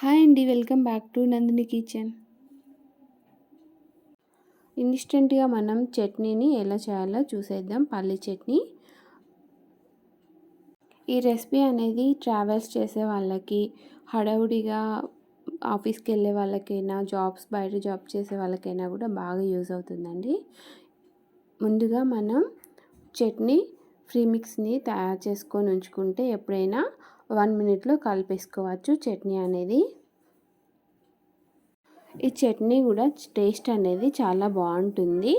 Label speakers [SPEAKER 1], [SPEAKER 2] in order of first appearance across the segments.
[SPEAKER 1] Hi అండి. Welcome back to Nandini kitchen. ఇన్స్టెంట్‌గా మనం చట్నీని ఎలా చేయాలో చూసేద్దాం. పల్లి చట్నీ. ఈ రెసిపీ అనేది ట్రావెల్స్ చేసే వాళ్ళకి, హడావుడిగా ఆఫీస్‌కి వెళ్ళే వాళ్ళకైనా, బయట జాబ్ చేసే వాళ్ళకైనా కూడా బాగా యూజ్ అవుతుందండి. ముందుగా మనం చట్నీ మిక్స్ని తయారు చేసుకొని ఉంచుకుంటే ఎప్పుడైనా 1 మినిట్లో కలిపేసుకోవచ్చు చట్నీ అనేది. ఈ చట్నీ కూడా టేస్ట్ అనేది చాలా బాగుంటుంది.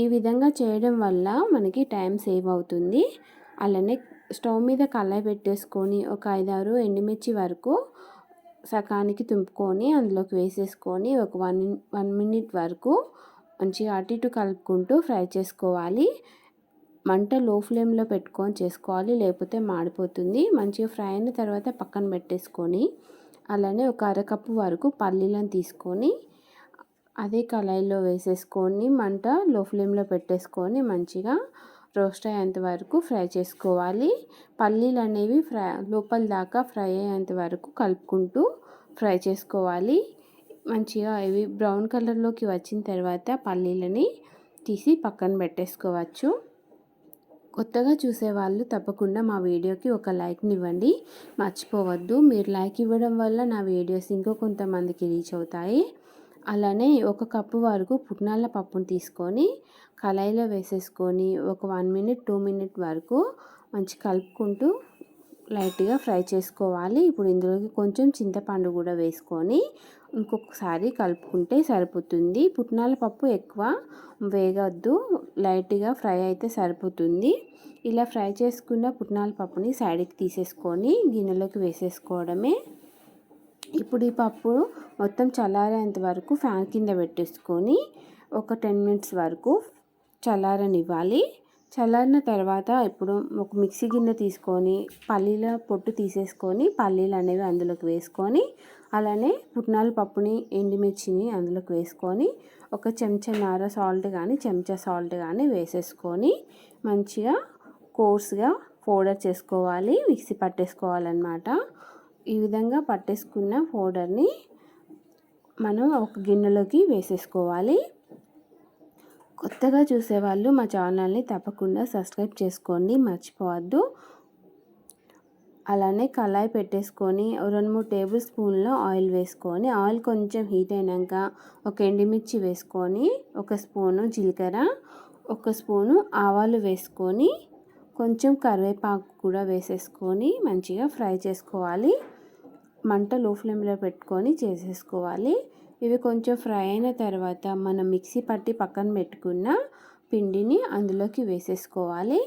[SPEAKER 1] ఈ విధంగా చేయడం వల్ల మనకి టైం సేవ్ అవుతుంది. అలానే స్టవ్ మీద కళాయి పెట్టేసుకొని ఒక 5-6 ఎండుమిర్చి వరకు సకానికి తుంపుకొని అందులోకి వేసేసుకొని ఒక 1 మినిట్ వరకు మంచిగా అటు ఇటు కలుపుకుంటూ ఫ్రై చేసుకోవాలి. మంట లో ఫ్లేమ్లో పెట్టుకొని చేసుకోవాలి, లేకపోతే మాడిపోతుంది. మంచిగా ఫ్రై అయిన తర్వాత పక్కన పెట్టేసుకొని అలానే ఒక అరకప్పు వరకు పల్లీలను తీసుకొని అదే కళాయిలో వేసేసుకొని మంట లో ఫ్లేమ్లో పెట్టేసుకొని మంచిగా రోస్ట్ అయ్యేంత వరకు ఫ్రై చేసుకోవాలి. పల్లీలు అనేవి లోపల దాకా ఫ్రై అయ్యేంత వరకు కలుపుకుంటూ ఫ్రై చేసుకోవాలి. మంచిగా ఇవి బ్రౌన్ కలర్లోకి వచ్చిన తర్వాత పల్లీలని తీసి పక్కన పెట్టేసుకోవచ్చు. కొత్తగా చూసేవాళ్ళు తప్పకుండా మా వీడియోకి ఒక లైక్ని ఇవ్వండి, మర్చిపోవద్దు. మీరు లైక్ ఇవ్వడం వల్ల నా వీడియోస్ ఇంకో కొంతమందికి రీచ్ అవుతాయి. అలానే ఒక కప్పు వరకు పుట్నాల పప్పును తీసుకొని కళాయిలో వేసేసుకొని ఒక 1 మినిట్ 2 మినిట్ వరకు మంచి కలుపుకుంటూ లైట్గా ఫ్రై చేసుకోవాలి. ఇప్పుడు ఇందులోకి కొంచెం చింతపండు కూడా వేసుకొని ఇంకొకసారి కలుపుకుంటే సరిపోతుంది. పుట్నాల పప్పు ఎక్కువ వేగొద్దు, లైట్గా ఫ్రై అయితే సరిపోతుంది. ఇలా ఫ్రై చేసుకున్న పుట్నాల పప్పుని సైడ్కి తీసేసుకొని గిన్నెలోకి వేసేసుకోవడమే. ఇప్పుడు ఈ పప్పు మొత్తం చల్లారేంత వరకు ఫ్యాన్ కింద పెట్టేసుకొని ఒక 10 మినిట్స్ వరకు చల్లారనివ్వాలి. చల్లారిన తర్వాత ఇప్పుడు ఒక మిక్సీ గిన్నె తీసుకొని పల్లీల పొట్టు తీసేసుకొని పల్లీలు అనేవి అందులోకి వేసుకొని అలానే పుట్నాల పప్పుని ఎండుమిర్చిని అందులోకి వేసుకొని ఒక చెంచాన్నర సాల్ట్ కానీ చెంచా సాల్ట్ కానీ వేసేసుకొని మంచిగా కోర్స్గా పౌడర్ చేసుకోవాలి, మిక్సీ పట్టేసుకోవాలన్నమాట. ఈ విధంగా పట్టేసుకున్న పౌడర్ని మనం ఒక గిన్నెలోకి వేసేసుకోవాలి. కొత్తగా చూసేవాళ్ళు మా ఛానల్ని తప్పకుండా సబ్స్క్రైబ్ చేసుకోండి, మర్చిపోవద్దు. అలానే కళాయి పెట్టేసుకొని 2-3 టేబుల్ స్పూన్ల ఆయిల్ వేసుకొని ఆయిల్ కొంచెం హీట్ అయినాక ఒక ఎండుమిర్చి వేసుకొని ఒక స్పూను జీలకర్ర, ఒక స్పూను ఆవాలు వేసుకొని కొంచెం కరివేపాకు కూడా వేసేసుకొని మంచిగా ఫ్రై చేసుకోవాలి. మంట లో ఫ్లేమ్లో పెట్టుకొని చేసేసుకోవాలి. ఇవి కొంచెం ఫ్రై అయిన తర్వాత మనం మిక్సీ పట్టి పక్కన పెట్టుకున్న పిండిని అందులోకి వేసేసుకోవాలి.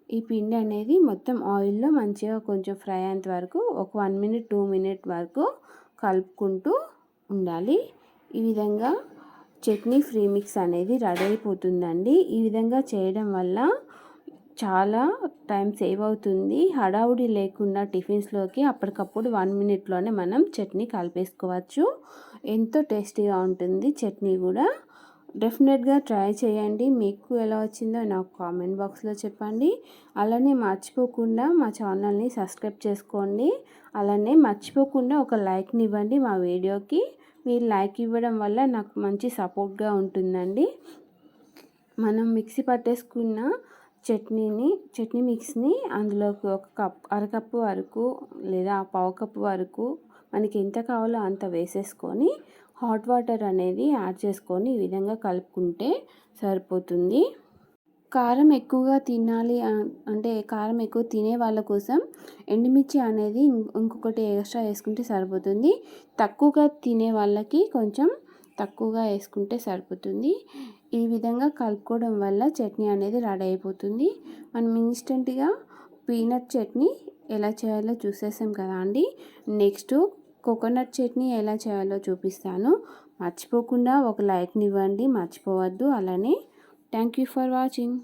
[SPEAKER 1] ఈ పిండి అనేది మొత్తం ఆయిల్లో మంచిగా కొంచెం ఫ్రై అయ్యేంత వరకు ఒక 1 మినిట్ 2 మినిట్ వరకు కలుపుకుంటూ ఉండాలి. ఈ విధంగా చట్నీ మిక్స్ అనేది రెడీ అయిపోతుందండి. ఈ విధంగా చేయడం వల్ల చాలా టైం సేవ్ అవుతుంది. హడావుడి లేకుండా టిఫిన్స్లోకి అప్పటికప్పుడు 1 మినిట్లోనే మనం చట్నీ కలిపేసుకోవచ్చు. ఎంతో టేస్టీగా ఉంటుంది చట్నీ కూడా. డెఫినెట్గా ట్రై చేయండి. మీకు ఎలా వచ్చిందో నాకు కామెంట్ బాక్స్లో చెప్పండి. అలానే మర్చిపోకుండా మా ఛానల్ని సబ్స్క్రైబ్ చేసుకోండి. అలానే మర్చిపోకుండా ఒక లైక్ని ఇవ్వండి మా వీడియోకి. మీరు లైక్ ఇవ్వడం వల్ల నాకు మంచి సపోర్ట్గా ఉంటుందండి. మనం మిక్సీ పట్టేసుకున్న చట్నీ మిక్స్ని అందులోకి ఒక అరకప్పు వరకు లేదా పావు కప్పు వరకు మనకి ఎంత కావాలో అంత వేసేసుకొని హాట్ వాటర్ అనేది యాడ్ చేసుకొని ఈ విధంగా కలుపుకుంటే సరిపోతుంది. కారం ఎక్కువగా తినాలి అంటే కారం ఎక్కువ తినే వాళ్ళ కోసం ఎండుమిర్చి అనేది ఇంకొకటి ఎక్స్ట్రా వేసుకుంటే సరిపోతుంది. తక్కువగా తినే వాళ్ళకి కొంచెం తక్కువగా వేసుకుంటే సరిపోతుంది. ఈ విధంగా కలుపుకోవడం వల్ల చట్నీ అనేది రెడీ అయిపోతుంది. మనం ఇన్స్టెంట్గా పీనట్ చట్నీ ఎలా చేయాలో చూసేసాం కదా అండి. నెక్స్ట్ కోకోనట్ చట్నీ ఎలా చేయాలో చూపిస్తాను. మర్చిపోకుండా ఒక లైక్ని ఇవ్వండి, మర్చిపోవద్దు. అలానే థ్యాంక్ యూ ఫర్ వాచింగ్.